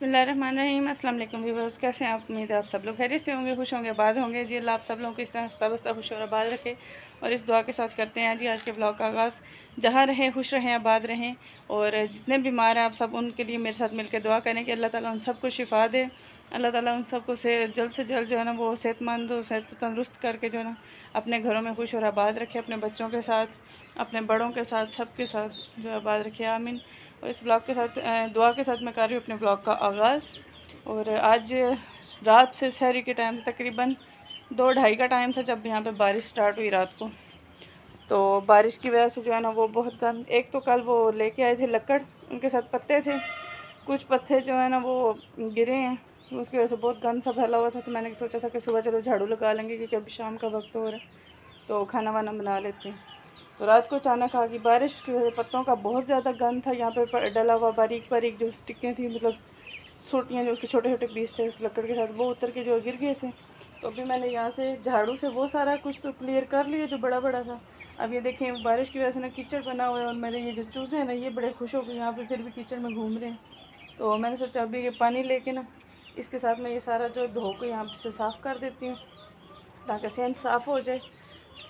बिस्मिल्लाहिर्रहमानिर्रहीम। अस्सलाम वालेकुम व्यूअर्स, कैसे हैं आप? उम्मीद है आप सब लोग खैरियत से होंगे, खुश होंगे, आबाद होंगे। जी अल्लाह आप सब लोगों को इस तरह हंसता बसता खुश और आबाद रखे और इस दुआ के साथ करते हैं जी आज के ब्लॉग का आगाज़। जहाँ रहें खुश रहें, आबाद रहें और जितने बीमार हैं आप सब उनके लिए मेरे साथ मिलकर दुआ करें कि अल्लाह ताला उन सबको शिफा दे। अल्लाह ताला उन सबको से जल्द जो है ना वो सेहतमंद और सेहत तंदुरुस्त करके जो है ना अपने घरों में खुश और आबाद रखे, अपने बच्चों के साथ, अपने बड़ों के साथ, सबके साथ जो आबाद रखे, आमीन। और इस ब्लॉग के साथ दुआ के साथ मैं कर रही हूँ अपने ब्लॉग का आगाज़। और आज रात से सहरी के टाइम से तकरीबन 2-2:30 का टाइम था जब यहाँ पे बारिश स्टार्ट हुई रात को। तो बारिश की वजह से जो है ना वो बहुत गंद, एक तो कल वो लेके आए थे लकड़, उनके साथ पत्ते थे, कुछ पत्ते जो है ना वो गिरे हैं, उसकी वजह से बहुत गंद सा फैला हुआ था। तो मैंने सोचा था कि सुबह चलो झाड़ू लगा लेंगे क्योंकि अभी शाम का वक्त हो रहा है तो खाना वाना बना लेते हैं। तो रात को अचानक आ गई बारिश की वजह से पत्तों का बहुत ज़्यादा गंद था यहाँ पे डला हुआ, बारीक बारीक जो स्टिकें थी, मतलब छोटियाँ जो उसके छोटे छोटे पीस थे उस लकड़ के साथ, वो उतर के जो गिर गए थे। तो अभी मैंने यहाँ से झाड़ू से वो सारा कुछ तो क्लियर कर लिया जो बड़ा बड़ा था। अब ये देखें बारिश की वजह से ना कीचड़ बना हुआ है और मेरे ये जो चूज़े हैं ना ये बड़े खुश हो गए यहाँ पे फिर भी कीचड़ में घूम रहे हैं। तो मैंने सोचा अभी ये पानी लेके ना इसके साथ मैं ये सारा जो धो के यहाँ से साफ़ कर देती हूँ ताकि सेंध साफ़ हो जाए।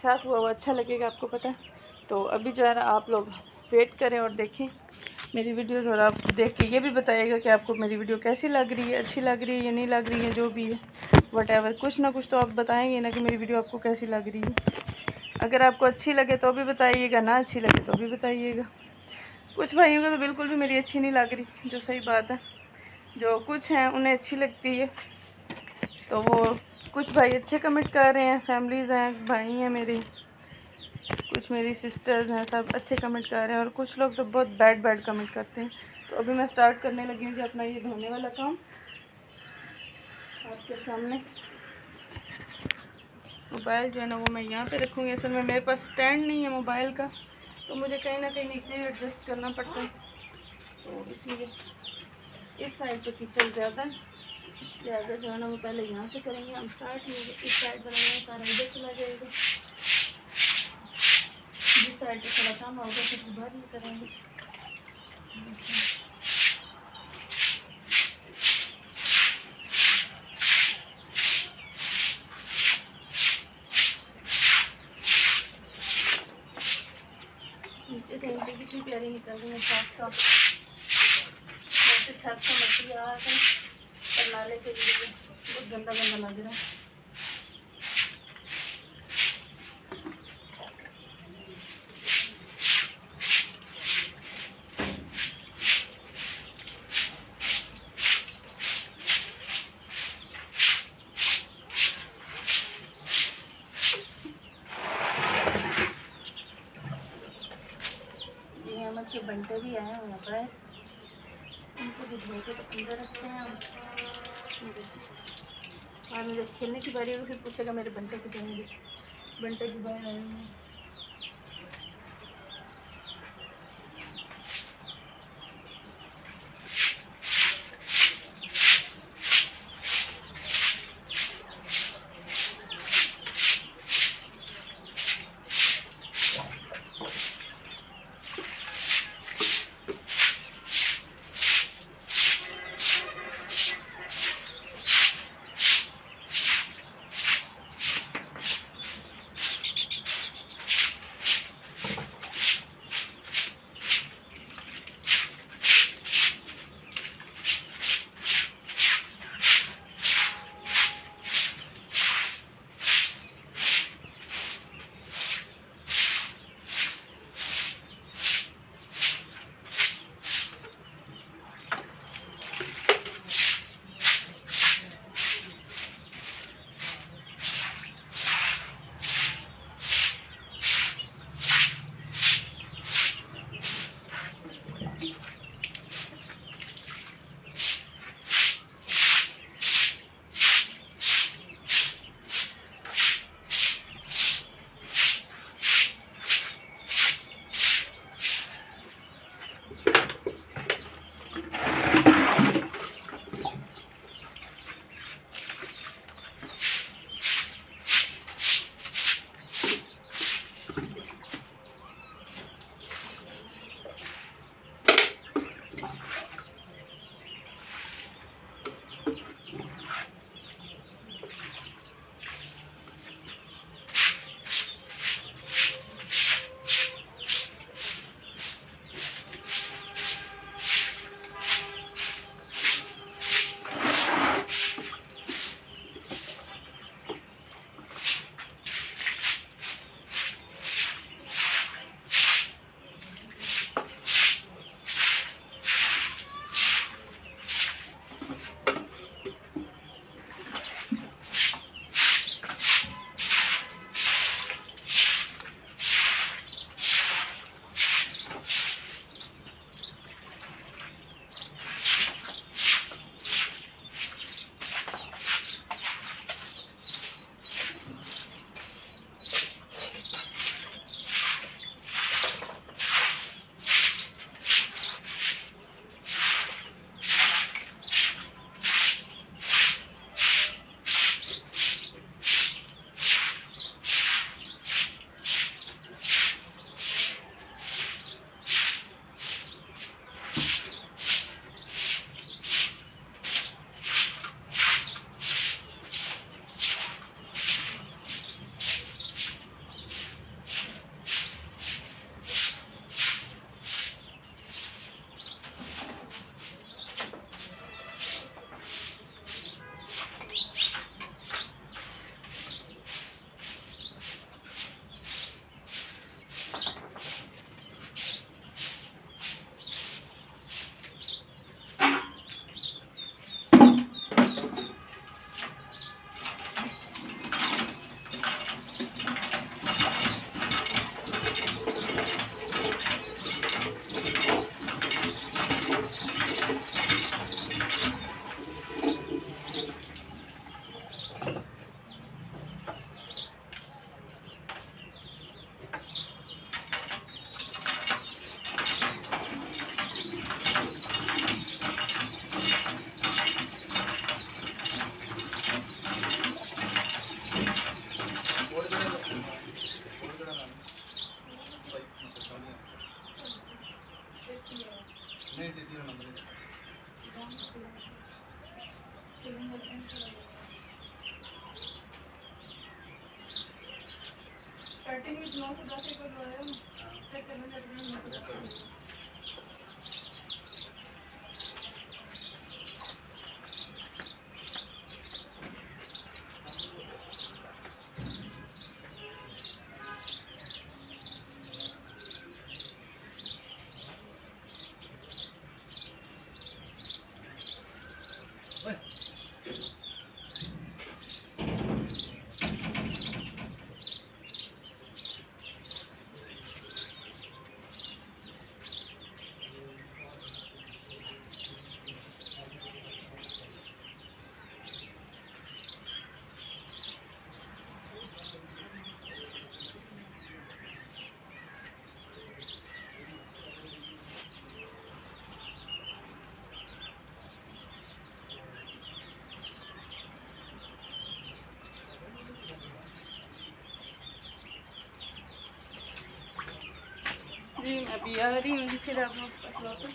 साफ़ हुआ अच्छा लगेगा, आपको पता है। तो अभी जो है ना आप लोग वेट करें और देखें मेरी वीडियोज़ और आप देख के ये भी बताइएगा कि आपको मेरी वीडियो कैसी लग रही है, अच्छी लग रही है या नहीं लग रही है, जो भी है वटेवर, कुछ ना कुछ तो आप बताएंगे ना कि मेरी वीडियो आपको कैसी लग रही है। अगर आपको अच्छी लगे तो भी बताइएगा, ना अच्छी लगे तो भी बताइएगा। कुछ भाइयों को तो बिल्कुल भी मेरी अच्छी नहीं लग रही, जो सही बात है। जो कुछ हैं उन्हें अच्छी लगती है, तो वो कुछ भाई अच्छे कमेंट कर रहे हैं, फैमिलीज़ हैं, भाई हैं मेरी, कुछ मेरी सिस्टर्स हैं, सब अच्छे कमेंट कर रहे हैं और कुछ लोग तो बहुत बैड बैड कमेंट करते हैं। तो अभी मैं स्टार्ट करने लगी हूँ कि अपना ये धोने वाला काम आपके सामने। मोबाइल जो है ना वो मैं यहाँ पे रखूँगी, असल में मेरे पास स्टैंड नहीं है मोबाइल का, तो मुझे कहीं ना कहीं नीचे एडजस्ट करना पड़ता है। तो इसलिए इस साइड पे कीचड़ ज़्यादा है, लिहाजा जो है ना वो पहले यहाँ से करेंगे हम स्टार्ट, इस साइड बनाएंगे, सारा इधर चला जाएगा, जिस साइड पे थोड़ा काम होगा फिर बाहर नहीं करेंगे। नीचे से इनकी कितनी प्यारी निकल रही है साफ साफ, जैसे छत का मट्टी आ रहा है पर नाले के लिए बहुत गंदा गंदा लग रहा है। के बंटे भी आए हैं यहाँ पर, उनको भी धो के तो अंदर रखते हैं हम। और मुझे खेलने की बारी होगी फिर पूछेगा मेरे बंटे को देंगे, बंटे भी बाहर आए हैं। स्टार्टिंग में 9 से 10 एक बार चेक करना जाता है। जी मैं अभी आ रही हूँ, फिर आप लोग पास वापस।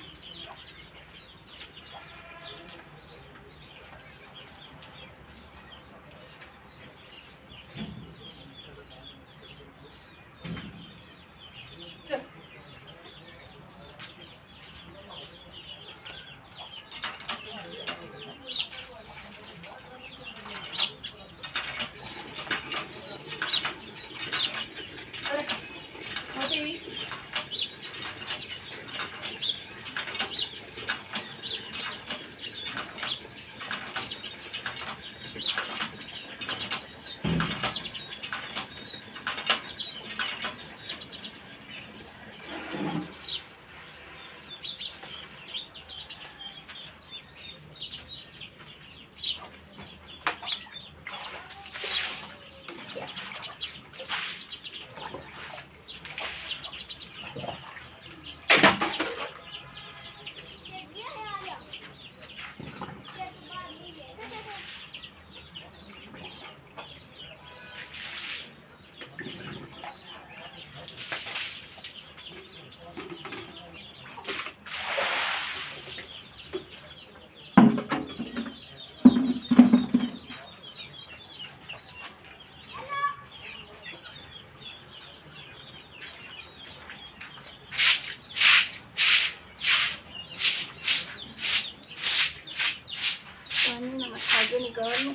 आगे निकाल लूँ,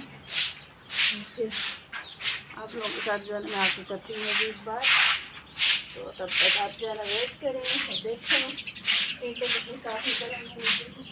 फिर आप लोगों के साथ जो है मैं आपको करती हूँ अभी इस बार। तो तब तक आप जो है ना वेट करेंगे और देखते हैं ईंटें कितनी साफ निकल आएंगी नीचे से।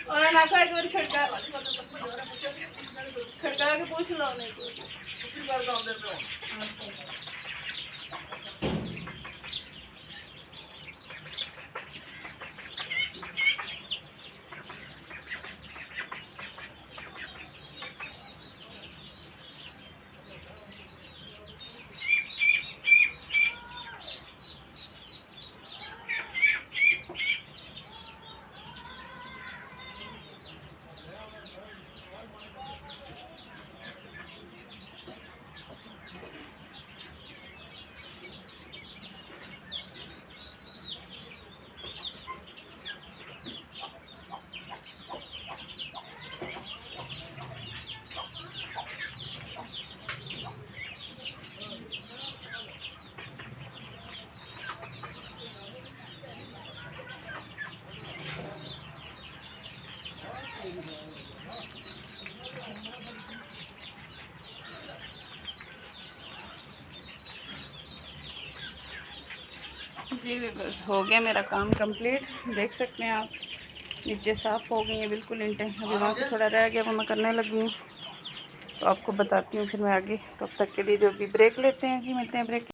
और नाका एक बार खड़का के पूछ लो नहीं जी बस हो गया मेरा काम कंप्लीट, देख सकते हैं आप। नीचे साफ़ हो गई है बिल्कुल इंटें, अभी वहाँ से थोड़ा रह गया वो मैं करने लगी हूँ, तो आपको बताती हूँ फिर मैं आगे। तब तक के लिए जो भी ब्रेक लेते हैं जी, मिलते हैं ब्रेक।